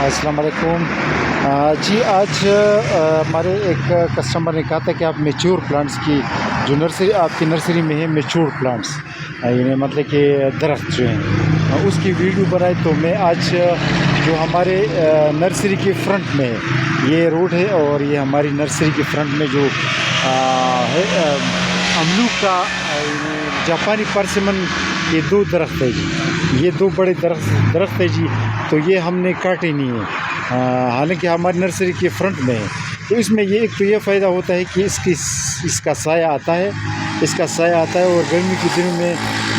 السلام علیکم۔ جی آج ہمارے ایک کسٹمر نے کہا تھا کہ آپ میچور پلانٹس کی جو نرسری آپ کی نرسری میں ہے میچور پلانٹس یعنی مطلب کہ درخت جو ہیں اس کی ویڈیو بنائی، تو میں آج جو ہمارے نرسری کے فرنٹ میں ہے یہ روڈ ہے اور یہ ہماری نرسری کے فرنٹ میں جو ہے املوک کا جاپانی پرسمن یہ دو درخت ہے جی، یہ دو بڑے درخت ہے جی، تو یہ ہم نے کاٹے نہیں ہیں، حالانکہ ہماری نرسری کے فرنٹ میں ہے۔ تو اس میں یہ ایک تو یہ فائدہ ہوتا ہے کہ اس کا سایہ آتا ہے، اور گرمی کے دنوں میں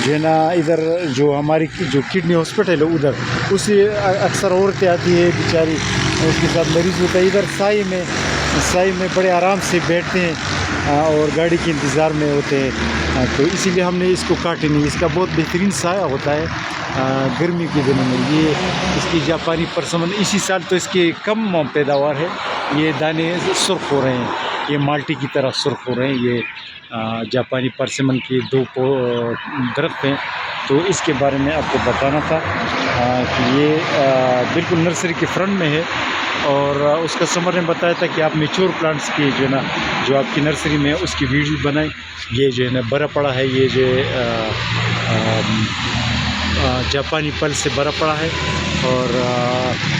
جو ہے نا ادھر جو ہماری جو کڈنی ہاسپٹل ہے ادھر اسی اکثر عورتیں آتی ہے بیچاری، اس کے ساتھ مریض ہوتا ہے، ادھر سائے میں بڑے آرام سے بیٹھتے ہیں اور گاڑی کے انتظار میں ہوتے ہیں، تو اسی لیے ہم نے اس کو کاٹے نہیں۔ اس کا بہت بہترین سایہ ہوتا ہے گرمی کے دنوں میں۔ یہ اس کی جاپانی پرسمن اسی سال تو اس کی کم پیداوار ہے، یہ دانے سرخ ہو رہے ہیں، یہ مالٹی کی طرح سرخ ہو رہے ہیں۔ یہ جاپانی پرسمن کے دو درخت ہیں، تو اس کے بارے میں آپ کو بتانا تھا کہ یہ بالکل نرسری کے فرنٹ میں ہے، اور اس کسٹمر نے بتایا تھا کہ آپ میچور پلانٹس کی جو ہے نا جو آپ کی نرسری میں ہے اس کی ویڈیو بنائیں۔ یہ جو ہے نا بڑا پڑا ہے، یہ جو جاپانی پل سے بڑا پڑا ہے، اور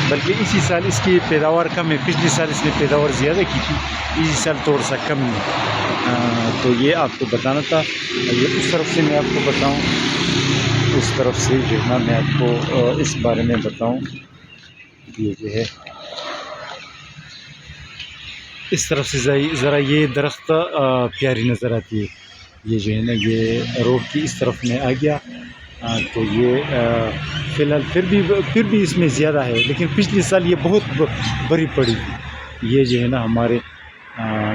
بلکہ اسی سال اس کی پیداوار کم ہے، پچھلے سال اس نے پیداوار زیادہ کی تھی، اسی سال تھوڑا سا کم ہے، تو یہ آپ کو بتانا تھا۔ یہ اس طرف سے میں آپ کو بتاؤں، اس طرف سے جو ہے نا میں آپ کو اس بارے میں بتاؤں، یہ جو ہے اس طرف سے ذرا یہ درخت پیاری نظر آتی ہے، یہ جو ہے نا یہ روڈ کی اس طرف میں آ گیا، تو یہ فی الحال پھر بھی اس میں زیادہ ہے، لیکن پچھلے سال یہ بہت بڑی پڑی تھی۔ یہ جو ہے نا ہمارے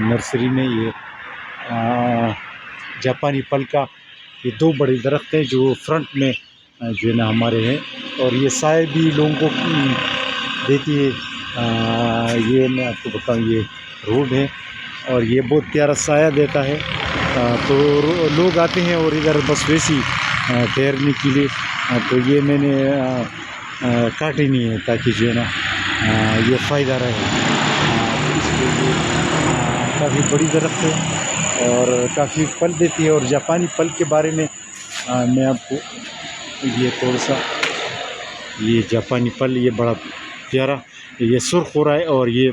نرسری میں یہ جاپانی پل کا یہ دو بڑے درخت ہیں جو فرنٹ میں جو ہے نا ہمارے ہیں، اور یہ سائے بھی لوگوں کو دیتی ہے۔ یہ میں آپ کو بتاؤں، یہ روڈ ہے اور یہ بہت پیارا سایہ دیتا ہے، تو لوگ آتے ہیں اور ادھر بس ویسی ٹھہرنے کے لیے، تو یہ میں نے کاٹے نہیں ہے تاکہ جو ہے نا یہ فائدہ رہے، اس لیے یہ کافی بڑی درخت ہے اور کافی پھل دیتی ہے۔ اور جاپانی پل کے بارے میں میں آپ کو یہ تھوڑا سا، یہ جاپانی پل یہ بڑا پیارا یہ سرخ ہو رہا ہے، اور یہ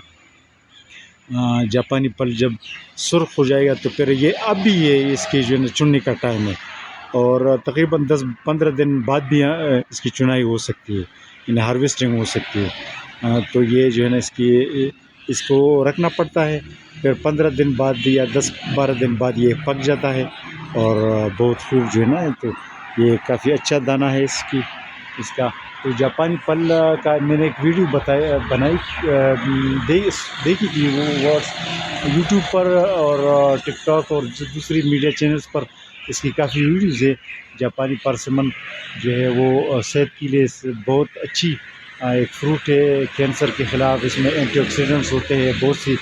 جاپانی پل جب سرخ ہو جائے گا تو پھر یہ اب بھی یہ اس کی جو ہے نا چننے کا ٹائم ہے، اور تقریباً 10-15 دن بعد بھی اس کی چنائی ہو سکتی ہے، یعنی ہارویسٹنگ ہو سکتی ہے، تو یہ جو ہے نا اس کو رکھنا پڑتا ہے، پھر 15 دن بعد یا 10-12 دن بعد یہ پک جاتا ہے، اور بہت خوب جو ہے نا، تو یہ کافی اچھا دانہ ہے اس کا۔ تو جاپانی پل کا میں نے ایک ویڈیو بنائی دیکھی تھی، وہ یوٹیوب پر اور ٹک ٹاک اور دوسری میڈیا چینلز پر اس کی کافی ویڈیوز ہے۔ جاپانی پرسمن جو ہے وہ صحت کے لیے بہت اچھی ایک فروٹ ہے، کینسر کے خلاف اس میں اینٹی آکسیڈنٹس ہوتے ہیں، بہت سی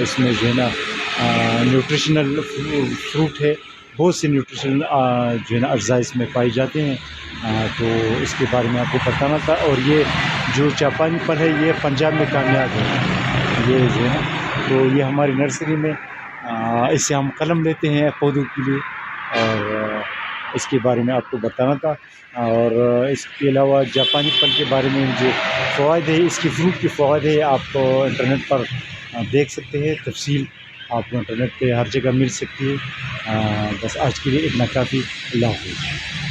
اس میں جو ہے نا نیوٹریشنل فروٹ ہے، بہت سے نیوٹریشنل جو ہے نا اجزاء اس میں پائے جاتے ہیں، تو اس کے بارے میں آپ کو بتانا تھا۔ اور یہ جو جاپانی پل ہے یہ پنجاب میں کامیاب ہے، یہ جو ہے نا، تو یہ ہماری نرسری میں اس سے ہم قلم لیتے ہیں پودوں کے لیے، اور اس کے بارے میں آپ کو بتانا تھا۔ اور اس کے علاوہ جاپانی پل کے بارے میں جو فوائد ہے، اس کی فروٹ کے فوائد ہے، آپ انٹرنیٹ پر دیکھ سکتے ہیں، تفصیل آپ کو انٹرنیٹ پہ ہر جگہ مل سکتی ہے۔ بس آج کے لیے اتنا کافی، اللہ حافظ۔